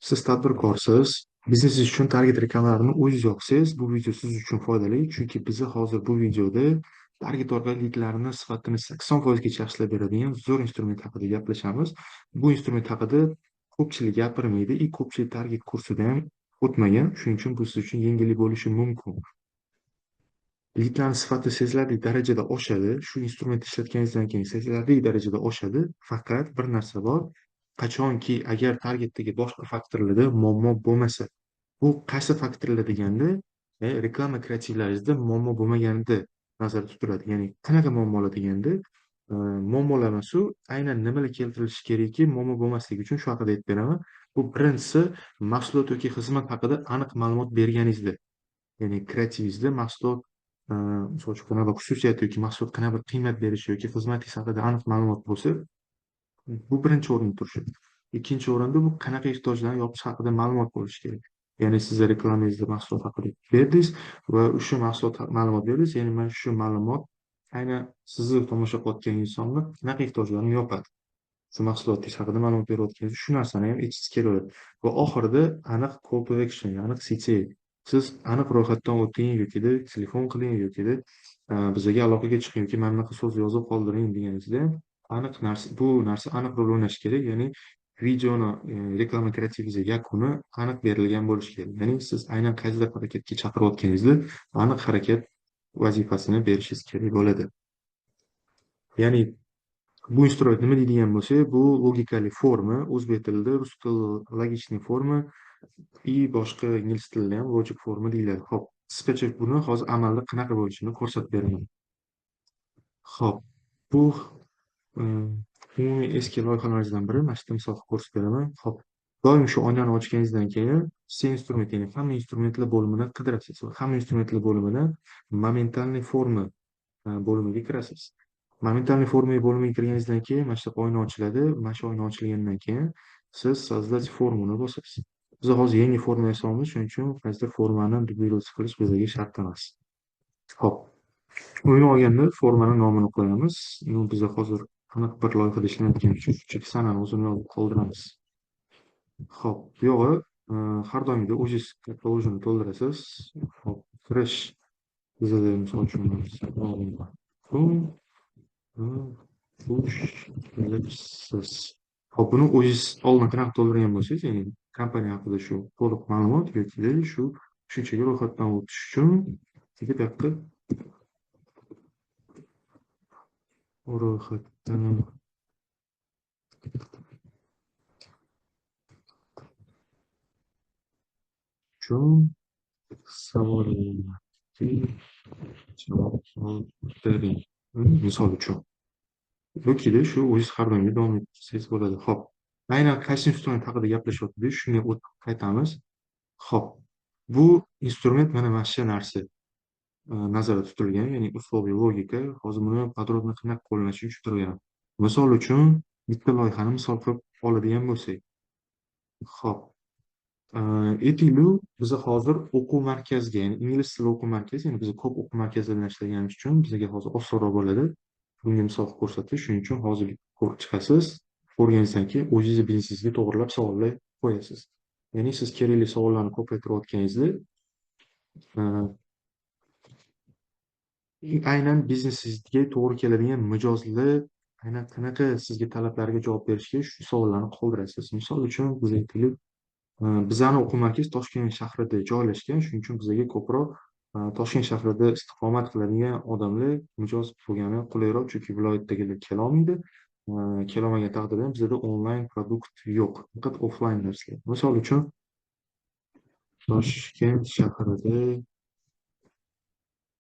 Siz tadbirkorsiz, biznesingiz uchun target reklamalarni o'zingiz yopsangiz, bu video siz uchun foydali. Chunki biz hozir bu videoda target orqaliliklarni sifatini 80% yaxshilab beradigan zo'r instrument haqida gaplashamiz. Bu instrument haqida ko'pchilik gapirmaydi, ko'pchilik target kursidan o'tmagan. Shuning uchun bu siz uchun yengillik bo'lishi mumkin. Lidlarni sifati sezilarli darajada oshadi. Shu instrumentni ishlatganingizdan keyin sezilarli darajada oshadi. Faqat bir narsa bor. Qachonki agar targetdagi boshqa faktorlarda muammo bo'lmasa, bu qaysi faktorlar deganda, reklama kreativlaringizda muammo bo'lmaganida nazarda tutiladi. Ya'ni qanaqa muammolar deganda, muammolar emas u, aynan nimalar keltirilishi kerakki, muammo bo'lmasligi uchun shu haqida aytib beraman. Bu birinchisi, mahsulot yoki xizmat haqida aniq ma'lumot berganingizda. Ya'ni kreativingizda mahsulot, misol uchun qanaqa xususiyat yoki mahsulot qanaqa qiymat berishi yoki xizmatingiz haqida aniq ma'lumot bo'lsa, bu birinchi o'rinda turishi. Ikkinchi o'rinda bu qanaqa ehtiyojlarni yopish haqida ma'lumot bo'lishi kerak. Ya'ni siz reklamangizda mahsulot haqida berdingiz va o'sha mahsulot ma'lumot berdingiz, ya'ni mana shu ma'lumot aynan sizni tomosha qilayotgan insonni qanaqa ehtiyojlarini yopadi. Shu mahsulotingiz haqida ma'lumot berayotganingiz shu narsani ham aytishingiz kerak. Va oxirida aniq call to action, aniq CTA. Siz aniq ro'yxatdan o'ting yokida telefon qiling yokida bizga aloqaga chiqing yoki mana bunaqa so'z yozib qoldiring deganingizda aniq narsa, bu narsa aniq rol o'ynashi kerak. Ya'ni videoni reklama kreativingizga yakuni aniq berilgan bo'lishi kerak. Ya'ni siz aynan qaysi harakatga chaqirayotganingizda aniq harakat vazifasini berishingiz kerak bo'ladi. Ya'ni bu instrument nima deydigan bo'lsak, bu logikali forma, o'zbek tilida, rus tilida logichniy forma boshqa ingliz tilida ham logic forma deyiladi. Xo'p, qisqacha buni hozir amalda qanaqa bo'lishini ko'rsatib beraman. Xo'p, bu umumiy eski loyihalarimizdan biri. Mana shu yerda misol ko'rsatib beraman. Xo'p, doim shu oynani ochganingizdan keyin все instrument, ya'ni hamma instrumentlar bo'limini qidirasiz va hamma instrumentlar bo'limidan momentalniy forma bo'limiga kirasiz. Momentalniy forma bo'limiga kirganingizdan keyin mana shu oyna ochiladi. Mana shu oyna ochilgandan keyin siz sozdать formani bosasiz. Biz hozir yangi forma yasayapmiz, shuning uchun qaysidir formani dublyировать qilish bizga shart emas. Xo'p, o'yin olganda formani nomini qo'yamiz. Biz hozir aniq bir loyihada ishlayotganimiz uchun shunchaki sanani o'zini yozib qoldiramiz. Xo'p, bu yog'i har doimgidek o'zingiz положение to'ldirasiz. Xo'p, kirish bizada misol uchun push. Xo'p, buni o'zingiz oldin qanaqa to'ldirgan bo'lsangiz, ya'ni kompaniya haqida shu to'liq ma'lumot yoki shu shunchaki ro'yxatdan o'tish uchun bu yoqqa ro'yxatdan uchun savollarga javob bering. Misol uchun. Yokida shu o'zingiz har doim davom ettirsangiz bo'ladi. Xo'p, aynan qaysi instrument haqida gaplashyapmiz, shunga qaytamiz. Xo'p, bu instrument mana shu narsa nazarda tutilgan, ya'ni uslubiy logika. Hozir buni podrobno qanaqa qo'llanishini tushuntirgan. Misol uchun bitta loyihani misol qilib oladigan bo'lsak. Xo'p, aytaylik, biz hozir o'quv markaziga, ya'ni ingliz tili o'quv markazi, ya'ni biz ko'p o'quv markazlarida ishlaganimiz uchun bizga hozir osonroq bo'ladi. Bunga misol ko'rsatish, shuning uchun hozir ko'rib chiqasiz. Ko'rganingizdan keyin o'zingizni biznesingizga to'g'rilab savollar qo'yasiz. Ya'ni siz kerakli savollarni ko'paytirayotganingizda aynan biznesingizga to'g'ri keladigan mijozli aynan qanaqa sizga talablarga javob berishga shu savollarni qoldirasiz. Misol uchun biz aytaylik, bizani o'quv markazi Toshkent shahrida joylashgan, shuning uchun bizga ko'proq Toshkent shahrida istiqomat qiladigan odamlar mijoz bo'lgani qulayroq, chunki viloyatdagilar kelolmaydi. Kelolmagan taqdirda ham bizda onlayn produkt yo'q, faqat offlayn darslar. Misol uchun Toshkent shahrida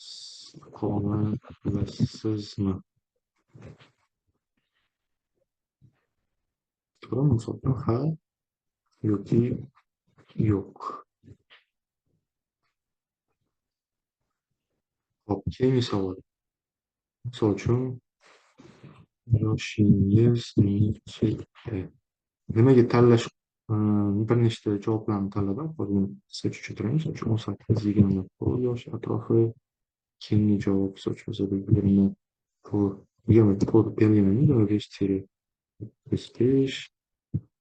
istiqomat qilasizmi? To'g'rimi? Misol uchun ha yoki yo'q. Hop, keyingi savol. Misol uchun yoshingiz nechida? Nimaga tanlash, bir nechta javoblarni tanladim. Hozir sizga tushuntiramiz. Misol uchun 18-20 yosh atrofi. Keyingi javob misol uchun 20 belgilangan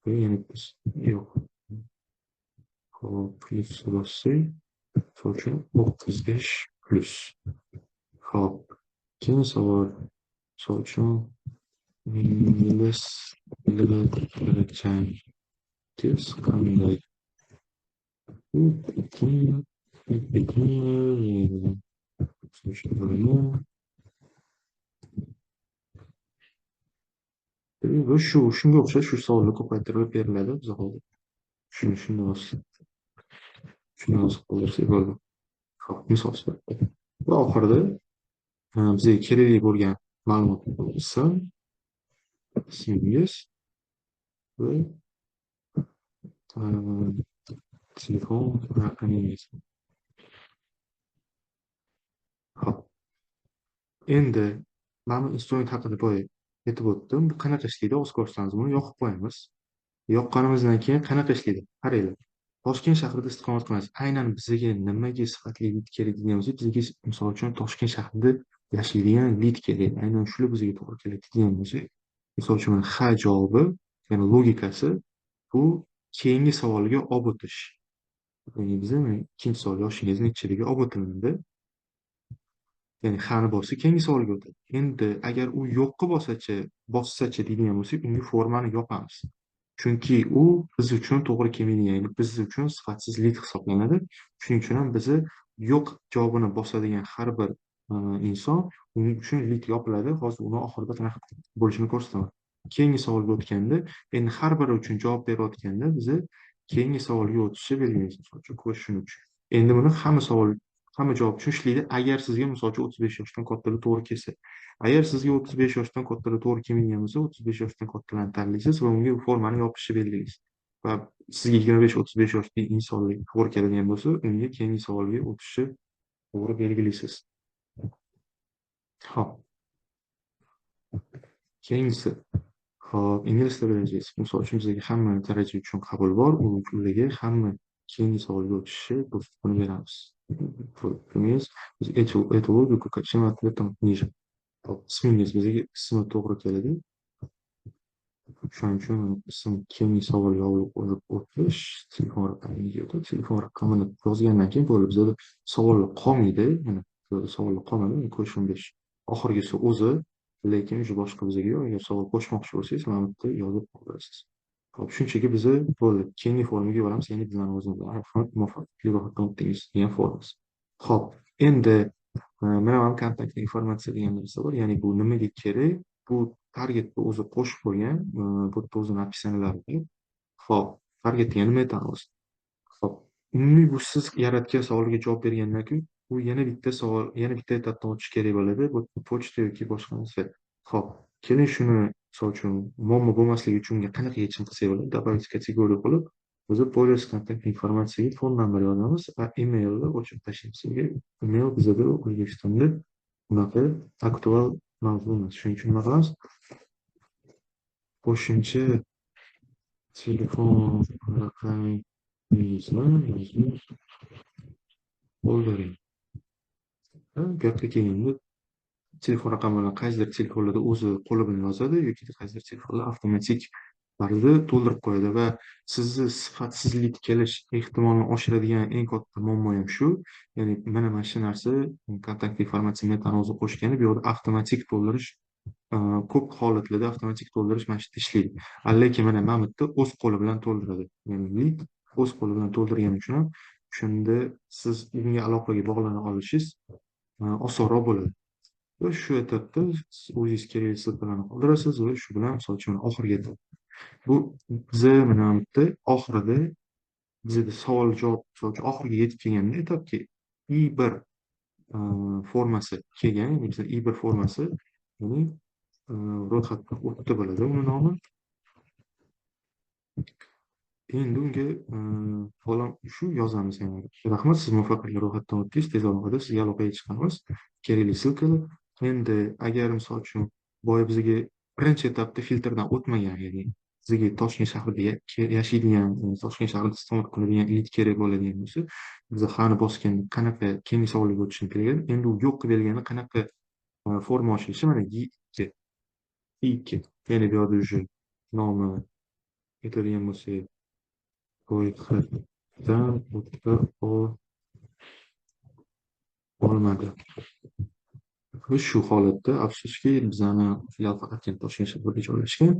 25 yo'q. hop, plyusga bossak, misol uchun 35+. Hop, keyingi savol, misol uchun ingliz tili kelajakdagi qanday? Bu Pekin va shunga o'xshash shu savollar ko'paytirib beriladi biz hozir. Shuni yozib qoldirsak bo'ladi. Hop, misol sifatida. Va oxirida bizga kerakli bo'lgan ma'lumot ismingiz va telefon raqamingiz. Hop, endi mana instrument haqida boya aytib o'tdim. Bu qanaqa ishlaydi? O'z ko'rsangiz buni yoqib qo'yamiz. Yoqqanimizdan keyin qanaqa ishlaydi? Qaranglar. Toshkent shahrida istiqomat qilamiz. Aynan bizga nimaga sifatli lit kerak degan bo'lsak, bizga misol uchun Toshkent shahrida yashaydigan lit kerak. Aynan shular bizga to'g'ri keladi degan bo'lsak, misol uchun mana H javobi, ya'ni logikasi bu keyingi savolga olib o'tish. Ya'ni bizda ikkinchi savol yoshingiz nechidagi olib o'tiladi. Ya'ni H'ni bossa keyingi savolga o'tadi. Endi agar u yo'qqa bossachi deydigan bo'lsak, unga formani yopamiz. Chunki u biz uchun to'g'ri kelmaydigan, ya'ni biz uchun sifatsiz lit hisoblanadi. Shuning uchun ham bizni yo'q javobini bosadigan har bir inson uning uchun lit yopiladi. Hozir uni oxirida qanaqa bo'lishini ko'rsataman. Keyingi savolga o'tganda, endi har biri uchun javob berayotganda bizni keyingi savolga o'tishni belgilaymiz. Misol uchun question uchun. Endi buni hamma javob uchun ishlaydi. Agar sizga misol uchun 35 yoshdan kattalar to'g'ri kelsa. Agar sizga 35 yoshdan kattalar to'g'ri kelmaydigan bo'lsa, 35 yoshdan kattalarni tanlaysiz va unga formani yopishni belgilaysiz. Va sizga 25-35 yoshli insonlar to'g'ri keladigan bo'lsa, unga keyingi savolga o'tishni to'g'ri belgilaysiz. Xo'p. Keyingisi. Xo'p, ingliz tili darajasi. Misol uchun bizga hamma daraja uchun qabul bor, ularga hamma keyingi savolga o'tishni buni beramiz. Это логику, чем ответом ниже. Ismingiz bizga ismi to'g'ri keladi. Shuning uchun ism keyingi savolga olib o'tish, telefon raqamingiz yo'q. Telefon raqamini yozgandan keyin bo'ldi. Bizda savollar qolmaydi. Mana savollar qolmadi. Question 5. Oxirgisi o'zi, lekin o'sha boshqa bizga yo'q. Agar savol qo'shmoqchi bo'lsangiz, mana bu yerda yozib qoldirasiz. Hop, shunchaki bizni bo'ldi. Keyingi formaga yuboramiz, ya'ni bizlarning o'zimiz muvaffaqiyatli ro'yxatdan o'tdingiz degan formamiz. Hop, endi mana kontakt informatsiya degan narsa bor. Ya'ni bu nimaga kerak? Bu targetga o'zi qo'shib qo'ygan, bu yerda o'zi napisanilar bor. Hop, targetga nima aytamiz? Hop, umumiy bu siz yaratgan savolga javob bergandan keyin u yana bitta savol, yana bitta etatdan o'tish kerak bo'ladi. Bu pochta yoki boshqa narsa. Hop, keling shuni misol uchun muammo bo'lmasligi uchun unga qanaqa yechim qilsak bo'ladi? Добавить kategoriya qilib, o'zi polis kontakt informatsiyaga fon number yozamiz va emailni o'chirib tashlaymiz. Email bizada O'zbekistonda unaqa aktual mavzu emas. Shuning uchun nima qilamiz? Qo'shimcha telefon raqamingizni yozib qoldiring. Bu yerga kelganda telefon raqamini qaysidir telefonlarda o'zi qo'li bilan yozadi yoki qaysidir telefonlar avtomatik tarzda to'ldirib qo'yadi va sizni sifatsizlik kelish ehtimolini oshiradigan eng katta muammo ham shu. Ya'ni mana shu narsa kontakt informatsiya metani o'zi qo'shgani bu yerda avtomatik to'ldirish ko'p holatlarda avtomatik to'ldirish mana shu ishlaydi. Lekin mana bu yerda o'z qo'li bilan to'ldiradi. Ya'ni o'z qo'li bilan to'ldirgani uchun ham shunda siz unga aloqaga bog'lana olishingiz osonroq bo'ladi. Va shu etapda o'zingiz kerakli ссылкаlarni qoldirasiz va shu bilan misol uchun oxiriga yetadi. Bu biza mana bu yerda oxirida bizda savol javob misol uchun oxiriga yetib kelganda etapki I1 formasi kelgan, ya'ni bizda I1 formasi, ya'ni ro'yxatdan o'tdi bo'ladi uni nomi. Endi unga falon shu yozamiz yana. Rahmat, siz muvaffaqiyatli ro'yxatdan o'tdingiz. Tez orada sizga aloqaga chiqamiz. Kerakli ссылкаlar. Endi agar misol uchun boya bizga birinchi etapda filtrdan o'tmagan, ya'ni bizga Toshkent shahrida yashaydigan, Toshkent shahrida istiqomat qiladigan it kerak bo'ladigan bo'lsa, biz H'ni bosganda qanaqa keyingi savolga o'tishni kerak. Endi u yo'q qilib qanaqa forma ochilishi mana I2. Ya'ni bu yerda nomi aytadigan bo'lsak, ro'yxat dan o'ta olmadi. Va shu holatda afsuski bizani filial faqatgina Toshkent shahrida joylashgan.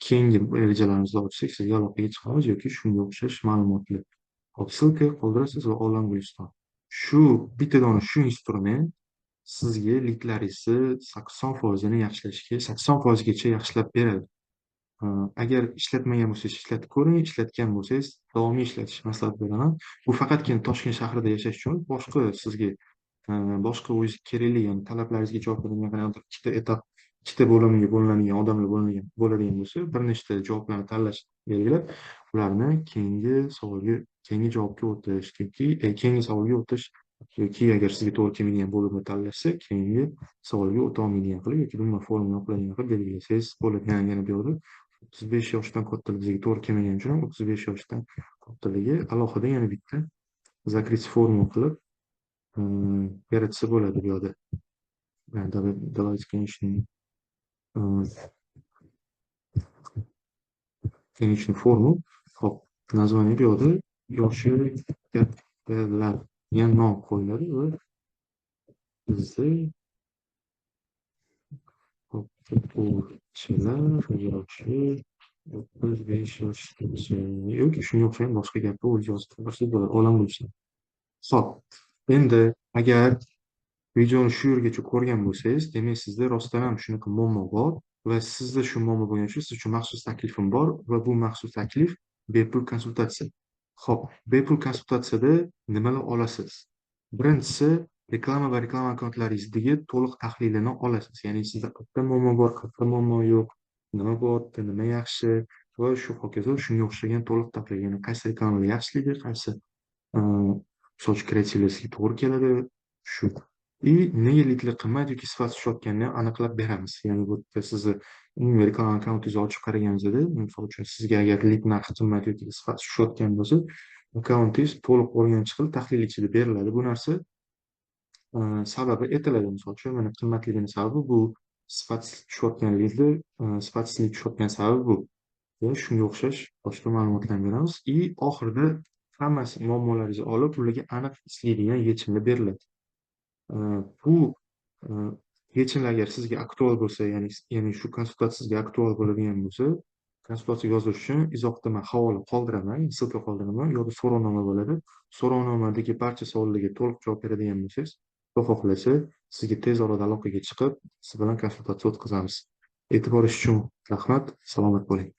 Keyingi rejalarimizda ochsak sizga aloqaga chiqamiz yoki shunga o'xshash ma'lumotli hop ссылка qoldirasiz va olam Guliston. Shu bitta dona shu instrument sizga lidlaringizni 80% yaxshilashga, 80% yaxshilab beradi. Agar ishlatmagan bo'lsangiz ishlatib ko'ring, ishlatgan bo'lsangiz davomiy ishlatishni maslahat beraman. Bu faqatgina Toshkent shahrida yashash uchun, boshqa sizga boshqa o'zi kerakli, ya'ni talablaringizga javob beradigan qanaqadir ikkita etap, ikkita bo'limga bo'linadigan odamlar bo'ladigan bo'lsa, bir nechta javoblarni tanlash belgilab, ularni keyingi javobga o'tish yoki keyingi savolga o'tish yoki agar sizga to'g'ri kelmaydigan bo'limni tanlashsa, keyingi savolga o'ta olmaydigan qilib yoki umuman forumni yoqiladigan qilib belgilasangiz bo'ladi. Yana bu yoqda 35 yoshdan kattaligi to'g'ri kelmagani uchun 35 yoshdan kattaligi alohida yana bitta закрыть formu qilib yaratsa bo'ladi bu yoqda. Давайте, конечно, форму. Hop, naзвание bu yoqda yoshi kattalar degan nom qo'yiladi va bizda o'quvchilar yoshi 35 yoshgacha yoki shunga o'xshagan boshqa gapni o'zi yozib qo'ysangiz bo'ladi. Olam bo'lsin. Xo'p, endi agar videoni shu yergacha ko'rgan bo'lsangiz, demak sizda rostdan ham shunaqa muammo bor va sizda shu muammo bo'lgani uchun siz uchun maxsus taklifim bor va bu maxsus taklif bepul konsultatsiya. Xo'p, bepul konsultatsiyada nimalar olasiz? Birinchisi, reklama va reklama akkauntlaringizdagi to'liq tahlilini olasiz. Ya'ni sizda qayerda muammo bor, qayerda muammo yo'q, nima bo'lyapti, nima yaxshi va shu hokazo shunga o'xshagan to'liq tahlil. Ya'ni qaysi reklamalar yaxshiligi, qaysi soch kreativlashga to'g'ri keladi, shu. И nega lidlar qimmat yoki sifatsiz tushayotganini aniqlab beramiz. Ya'ni bu yerda sizni umumiy reklama akkauntingizni ochib qaraganingizda, misol uchun sizga agar lid narxi qimmat yoki sifatsiz tushayotgan bo'lsa, akkauntingiz to'liq o'rganib chiqilib tahlil ichida beriladi. Bu narsa sababi aytiladi. Misol uchun mana qimmatligini sababi bu, sifatsiz tushayotgan lidlar sifatsizlik tushayotgan sababi bu. Va shunga o'xshash boshqa ma'lumotlarni beramiz. И oxirida hammasi muammolaringizni olib, ularga aniq ishlaydigan yechimlar beriladi. Bu yechimlar agar sizga aktual bo'lsa, ya'ni shu konsultatsiya sizga aktual bo'ladigan bo'lsa, konsultatsiya yozish uchun izohda men havola qoldiraman, ссылка qoldiraman, yoki so'rovnoma bo'ladi. So'rovnomadagi barcha savollarga to'liq javob beradigan bo'lsangiz, Xudo xohlasa, sizga tez orada aloqaga chiqib, siz bilan konsultatsiya o'tkazamiz. E'tiboringiz uchun rahmat, salomat bo'ling.